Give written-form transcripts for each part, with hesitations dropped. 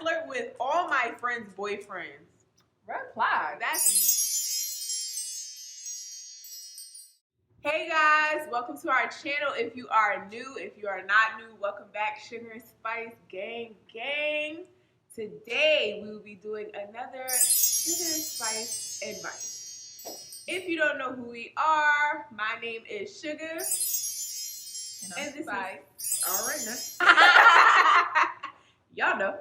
flirt with all my friends' boyfriends. Red flag. Hey guys, welcome to our channel. If you are new, if you are not new, welcome back, Sugar and Spice gang. Today we will be doing another Sugar and Spice advice. If you don't know who we are, my name is Sugar. And this Spice. All right now. Y'all know.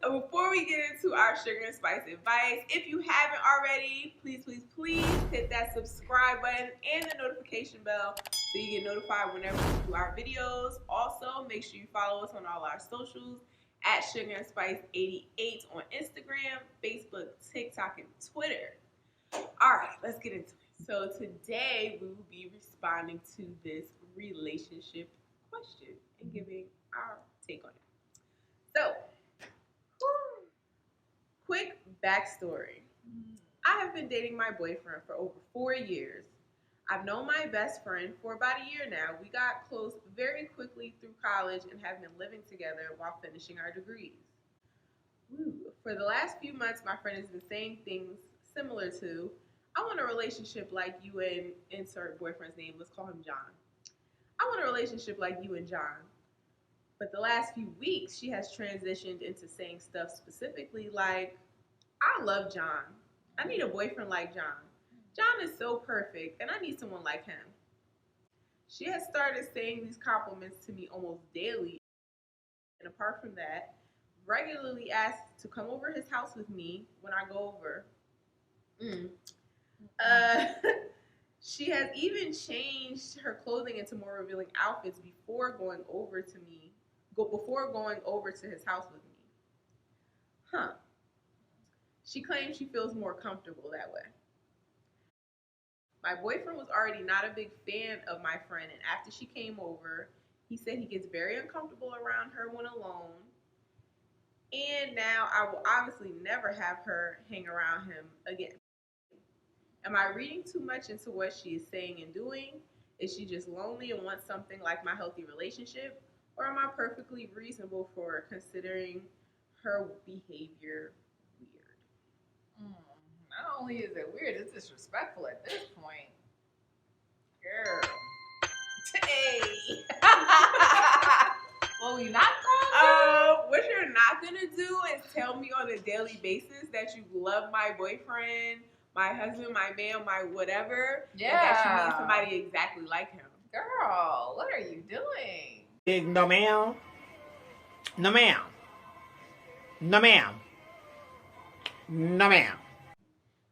Before we get into our Sugar and Spice advice, if you haven't already, please hit that subscribe button and the notification bell so you get notified whenever we do our videos. Also, make sure you follow us on all our socials at Sugar and Spice 88 on Instagram, Facebook, TikTok, and Twitter. All right, let's get into it. So today we will be responding to this relationship question and giving our take on it. So, quick backstory. I have been dating my boyfriend for over 4 years. I've known my best friend for about a year now. We got close very quickly through college and have been living together while finishing our degrees. For the last few months, my friend has been saying things similar to, I want a relationship like you and insert boyfriend's name, let's call him John. I want a relationship like you and John. But the last few weeks, she has transitioned into saying stuff specifically like, I love John. I need a boyfriend like John. John is so perfect, and I need someone like him. She has started saying these compliments to me almost daily. And apart from that, regularly asks to come over his house with me when I go over. She has even changed her clothing into more revealing outfits before going over to his house with me. She claims she feels more comfortable that way. My boyfriend was already not a big fan of my friend, and after she came over, he said he gets very uncomfortable around her when alone. And now I will obviously never have her hang around him again. Am I reading too much into what she is saying and doing? Is she just lonely and wants something like my healthy relationship? Or am I perfectly reasonable for considering her behavior weird? Not only is it weird, it's disrespectful at this point. Girl. Hey. Well, you not gonna what you're not gonna do is tell me on a daily basis that you love my boyfriend, my husband, my man, my whatever, and that you need somebody exactly like him. Girl, what are you doing? No ma'am. No ma'am. No ma'am. No ma'am.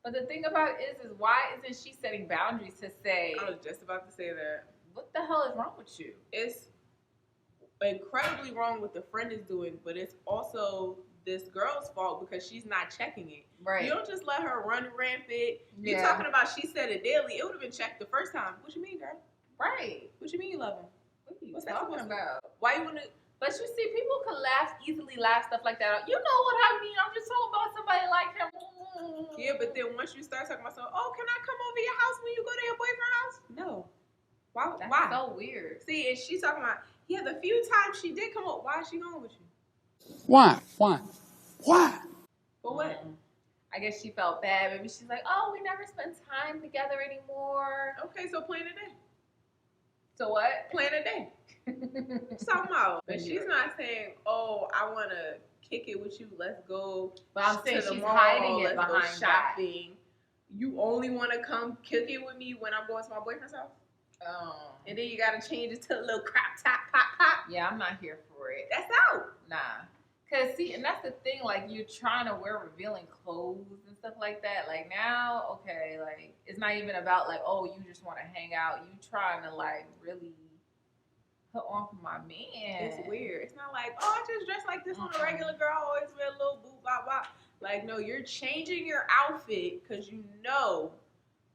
But the thing about it is why isn't she setting boundaries to say, I was just about to say that. What the hell is wrong with you? It's incredibly wrong what the friend is doing, but it's also this girl's fault because she's not checking it. Right. You don't just let her run rampant. You're talking about she said it daily. It would have been checked the first time. What you mean, girl? Right. What you mean you love him? What's that talking about? Why you want to? But you see, people can easily laugh stuff like that. You know what I mean? I'm just talking about somebody like him. Yeah, but then once you start talking about something, oh, can I come over your house when you go to your boyfriend's house? No. Why? That's so weird. See, and she's talking about, yeah, the few times she did come up, why is she going with you? Why? For what? I guess she felt bad. Maybe she's like, oh, we never spend time together anymore. Okay, so plan a day. So what? Plan a day. What's talking about? But she's not saying, oh, I want to kick it with you. Let's go. But I'm saying she's mall, hiding it behind shopping. You only want to come kick it with me when I'm going to my boyfriend's house? Oh. And then you got to change it to a little crop top, pop. Yeah, I'm not here for it. That's out. Nah. Because, see, and that's the thing, like, you're trying to wear revealing clothes and stuff like that. Like, now, okay, like, it's not even about, like, oh, you just want to hang out. You trying to, like, really put on for my man. It's weird. It's not like, oh, I just dress like this on a regular girl. I always wear a little boo, bop, bop. Like, no, you're changing your outfit because you know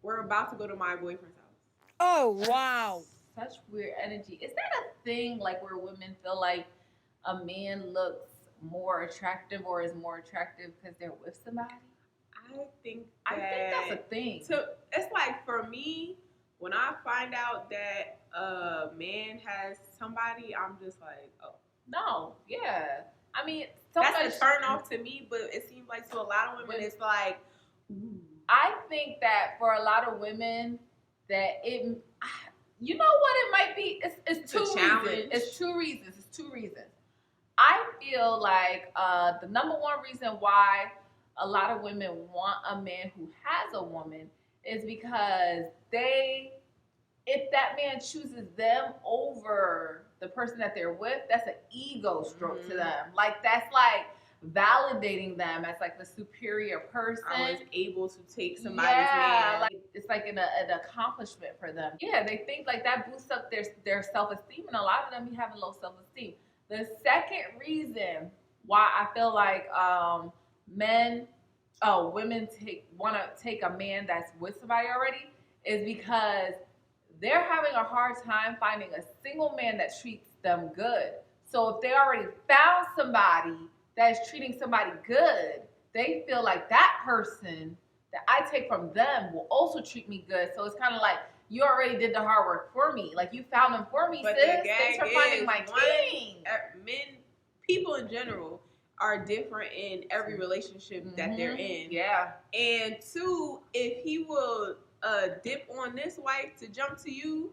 we're about to go to my boyfriend's house. Oh, wow. Such weird energy. Is that a thing, like, where women feel like a man looks more attractive or is more attractive because they're with somebody? I think that's a thing. So it's like, for me, when I find out that a man has somebody, I'm just like, oh. No, yeah. I mean, that's a turn off to me, but it seems like to a lot of women, it's like, ooh. I think that for a lot of women, that it, you know what it might be? It's two reasons. It's two reasons. I feel like the number one reason why a lot of women want a man who has a woman is because if that man chooses them over the person that they're with, that's an ego stroke to them. Like, that's like validating them as like the superior person. I was able to take somebody's man. Like, it's like an accomplishment for them. Yeah, they think like that boosts up their self-esteem, and a lot of them be having low self-esteem. The second reason why I feel like women want to take a man that's with somebody already is because they're having a hard time finding a single man that treats them good. So if they already found somebody that's treating somebody good, they feel like that person that I take from them will also treat me good. So it's kind of like, you already did the hard work for me. Like, you found them for me, but sis. Thanks for finding my king. People in general are different in every relationship that they're in. Yeah. And two, if he will dip on this wife to jump to you,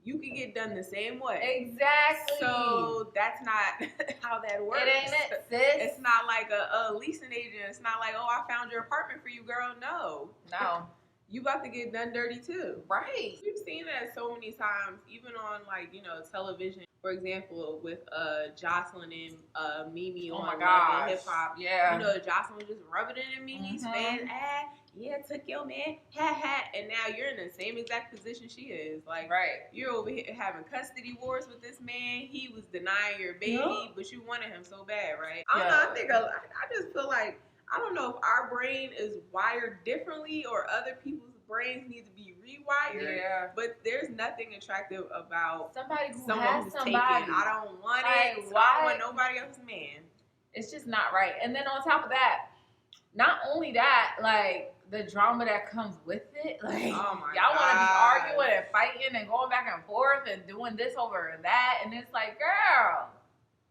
you can get done the same way. Exactly. So that's not how that works. It ain't it, sis. It's not like a leasing agent. It's not like, oh, I found your apartment for you, girl. No. You about to get done dirty too. Right. We've seen that so many times, even on like, television. For example, with Jocelyn and Mimi on Love and Hip Hop. Yeah. Jocelyn was just rubbing it in Mimi's face. Yeah, took your man. Ha ha. And now you're in the same exact position she is. Like, right. You're over here having custody wars with this man. He was denying your baby, but you wanted him so bad, right? I don't know. I just feel like, I don't know if our brain is wired differently or other people's brains need to be rewired. Yeah. But there's nothing attractive about someone who's taken. I don't want it. So I don't want nobody else's man. It's just not right. And then on top of that, not only that, like, the drama that comes with it, like, y'all want to be arguing and fighting and going back and forth and doing this over and that, and it's like, girl,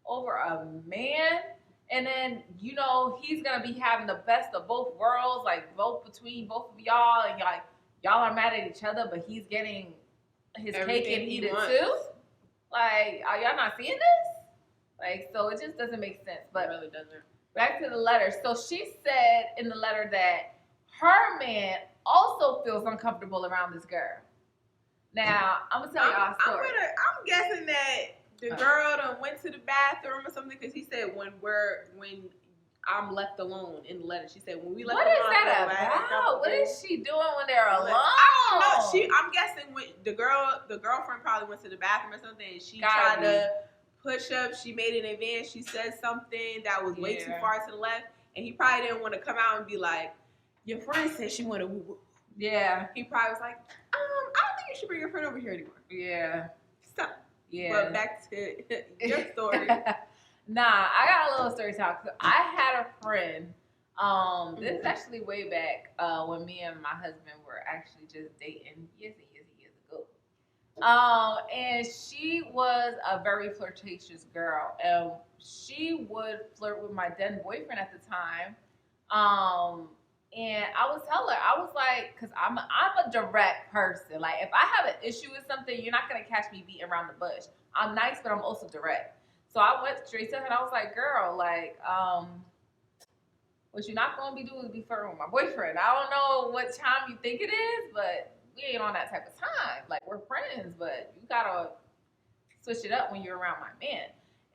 over a man. And then, he's going to be having the best of both worlds, like, both between both of y'all, and y'all are mad at each other, but he's getting his cake and eat it too. Like, are y'all not seeing this? Like, so it just doesn't make sense. But it really doesn't. Back to the letter. So she said in the letter that her man also feels uncomfortable around this girl. Now, I'm going to tell y'all a story. I'm guessing that the girl done went to the bathroom or something, because he said when I'm left alone in the letter. She said when we left alone. What is that about? What is she doing when they're alone? I don't know. I'm guessing when the girlfriend probably went to the bathroom or something, and she tried to push up. She made it in advance. She said something that was way too far to the left, and he probably didn't want to come out and be like, your friend said she wanted woo woo. Yeah. He probably was like, I don't think you should bring your friend over here anymore. Yeah. Stop. Yeah. But back to your story. Nah, I got a little story time. I had a friend. This is actually way back when me and my husband were actually just dating years ago. And she was a very flirtatious girl. She would flirt with my then boyfriend at the time. And I would tell her, I was like, because I'm a direct person. Like, if I have an issue with something, you're not going to catch me beating around the bush. I'm nice, but I'm also direct. So I went straight to her and I was like, girl, like, what you're not going to be doing is be flirting with my boyfriend. I don't know what time you think it is, but we ain't on that type of time. Like, we're friends, but you got to switch it up when you're around my man.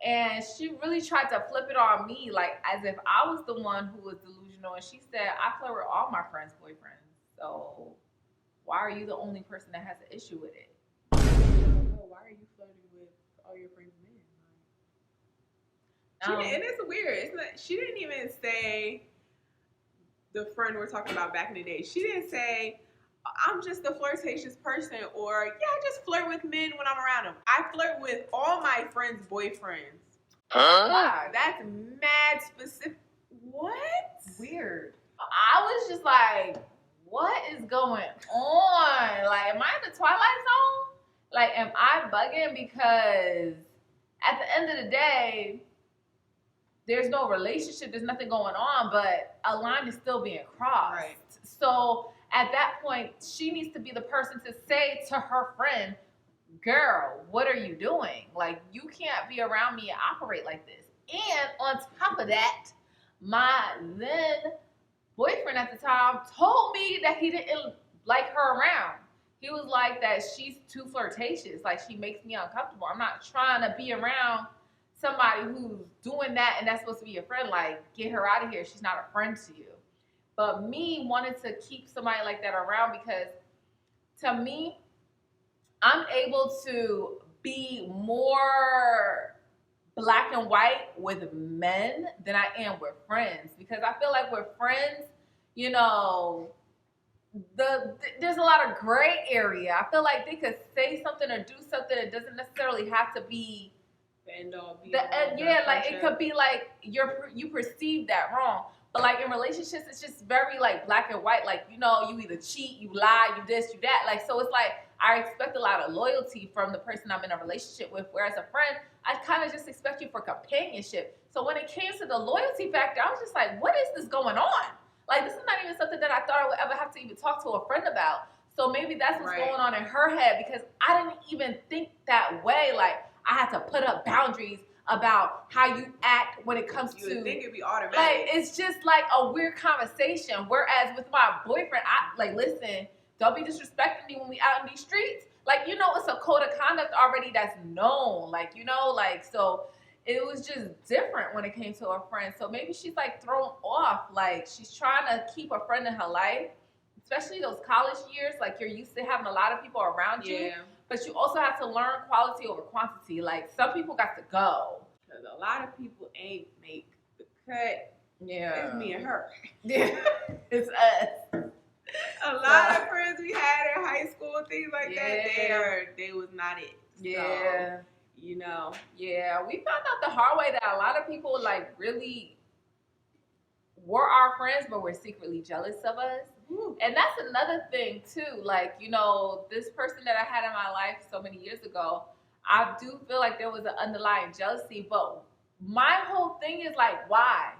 And she really tried to flip it on me, like, as if I was the one who was delusional. And she said, I flirt with all my friends' boyfriends. So why are you the only person that has an issue with it? Why are you flirting with all your friends' men? And it's weird. She didn't even say the friend we're talking about back in the day. She didn't say, I'm just a flirtatious person, or I just flirt with men when I'm around them. I flirt with all my friends' boyfriends. Huh? That's mad specific. What? Weird. I was just like, what is going on? Like, am I in the Twilight Zone? Like, am I bugging? Because at the end of the day, there's no relationship, there's nothing going on, but a line is still being crossed. Right. So at that point, she needs to be the person to say to her friend, girl, what are you doing? Like, you can't be around me and operate like this. And on top of that, my then boyfriend at the time told me that he didn't like her around. He was like that she's too flirtatious. Like, she makes me uncomfortable. I'm not trying to be around somebody who's doing that and that's supposed to be your friend. Like, get her out of here. She's not a friend to you. But me wanted to keep somebody like that around because to me, I'm able to be more black and white with men than I am with friends. Because I feel like with friends, you know, there's a lot of gray area. I feel like they could say something or do something. It doesn't necessarily have to be it could be like you perceive that wrong. But like in relationships, it's just very like black and white. Like, you know, you either cheat, you lie, you this, you that. Like, so it's like I expect a lot of loyalty from the person I'm in a relationship with. Whereas a friend, I kind of just expect you for companionship. So when it came to the loyalty factor, I was just like, what is this going on? Like, this is not even something that I thought I would ever have to even talk to a friend about. So maybe that's what's going on in her head, because I didn't even think that way. Like, I had to put up boundaries about how you act when it comes to. You would think it'd be automatic. Like, it's just like a weird conversation. Whereas with my boyfriend, I like, listen, don't be disrespecting me when we out in these streets. Like, you know, it's a code of conduct already that's known. Like, you know, like, so it was just different when it came to a friend. So maybe she's like thrown off. Like, she's trying to keep a friend in her life, especially those college years. Like, you're used to having a lot of people around you. But you also have to learn quality over quantity. Like, some people got to go. Because a lot of people ain't make the cut. Yeah. It's me and her. Yeah. It's us. A lot of friends we had in high school, things like that, they was not it. Yeah. So, you know. Yeah. We found out the hard way that a lot of people, like, really were our friends, but were secretly jealous of us. And that's another thing too. Like, you know, this person that I had in my life so many years ago, I do feel like there was an underlying jealousy, but my whole thing is like, why?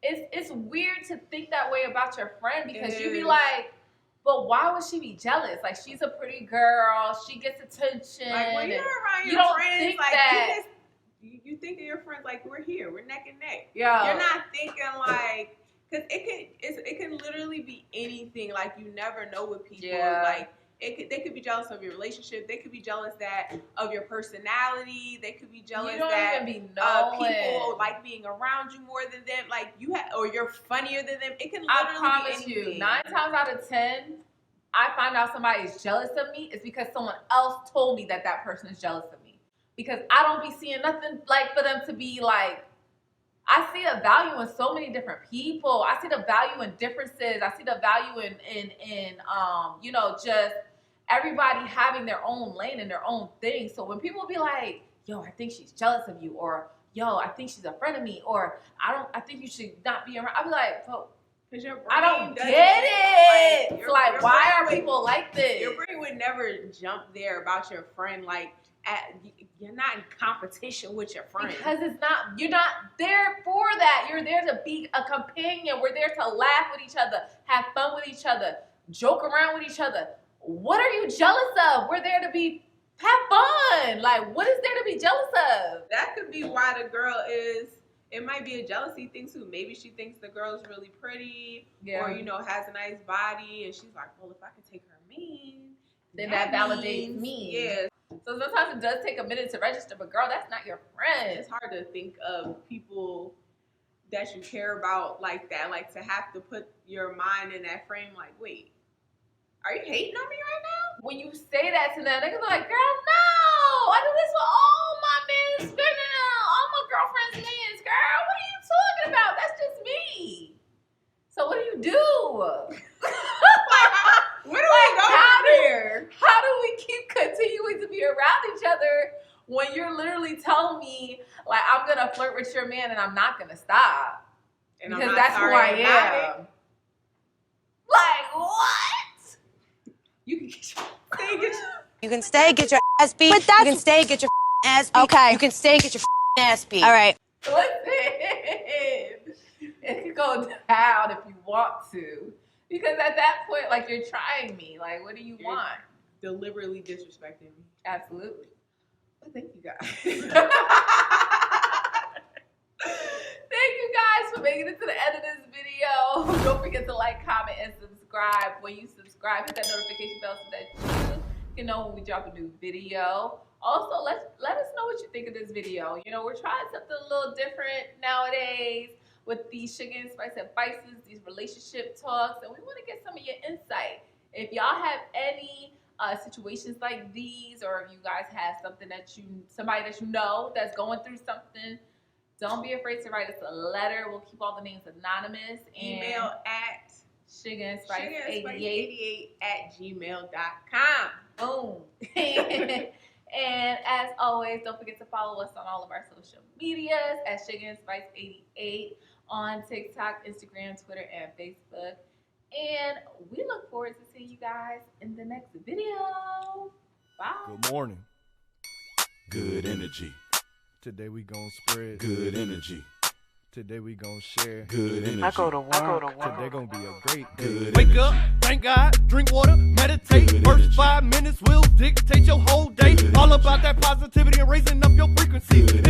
It's weird to think that way about your friend, because you be like, but why would she be jealous? Like, she's a pretty girl, she gets attention. Like, when you're around your friends, like, you think of your friends like, we're here, we're neck and neck. Yeah. You're not thinking like, because it can literally be anything. Like, you never know with people. Yeah. Like, they could be jealous of your relationship. They could be jealous of your personality. They could be jealous that people like being around you more than them. Like, or you're funnier than them. It can literally be anything. You, 9 times out of 10, I find out somebody is jealous of me, it's because someone else told me that person is jealous of me. Because I don't be seeing nothing like for them to be like. I see a value in so many different people. I see the value in differences. I see the value in you know, just everybody having their own lane and their own thing. So when people be like, yo, I think she's jealous of you, or yo, I think she's a friend of me, or I think you should not be around. I'll be like, well, I don't get it. It's like, why are people like this? Your brain would never jump there about your friend. Like, you're not in competition with your friend. Because you're not there for that. You're there to be a companion. We're there to laugh with each other, have fun with each other, joke around with each other. What are you jealous of? We're there to have fun. Like, what is there to be jealous of? That could be why the girl it might be a jealousy thing too. Maybe she thinks the girl's really pretty, or, you know, has a nice body, and she's like, well, if I could take her mean, then that validates me. Yeah. So sometimes it does take a minute to register, but girl, that's not your friend. It's hard to think of people that you care about like that, like to have to put your mind in that frame, like, wait, are you hating on me right now? When you say that to them, they can be like, girl, no, I do this for all my men, all my girlfriends' men. Girl, what are you talking about? That's just me. So what do you do? Where do we go from here? How do we keep continuing to be around each other when you're literally telling me, like, I'm going to flirt with your man and I'm not going to stop? And because that's who I am. Like, what? You can stay, get your ass beat. You can stay, get your ass beat. Okay. You can stay, get your ass beat. All right. it could go down if you want to. Because at that point, like, you're trying me. Like, what do you want? Deliberately disrespecting me. Absolutely. Well, thank you guys. Thank you guys for making it to the end of this video. Don't forget to like, comment, and subscribe. When you subscribe, hit that notification bell so that you can know when we drop a new video. Also, let us know what you think of this video. You know, we're trying something a little different nowadays with these sugar and spice advices, these relationship talks, and we want to get some of your insight. If y'all have any situations like these, or if you guys have something somebody that you know that's going through something, don't be afraid to write us a letter. We'll keep all the names anonymous. Email at sugarandspice88@gmail.com. Boom. And as always, don't forget to follow us on all of our social medias at sugarandspice88 on TikTok, Instagram, Twitter, and Facebook. And we look forward to seeing you guys in the next video. Bye. Good morning. Good energy. Today we gon' spread good energy. Today we gon' share good energy. I go to work. Today gon' be a great day. Good Wake up, thank God, drink water, meditate. Good First energy. 5 minutes will dictate your whole day. Good All energy. about that positivity and raising up your frequency. Good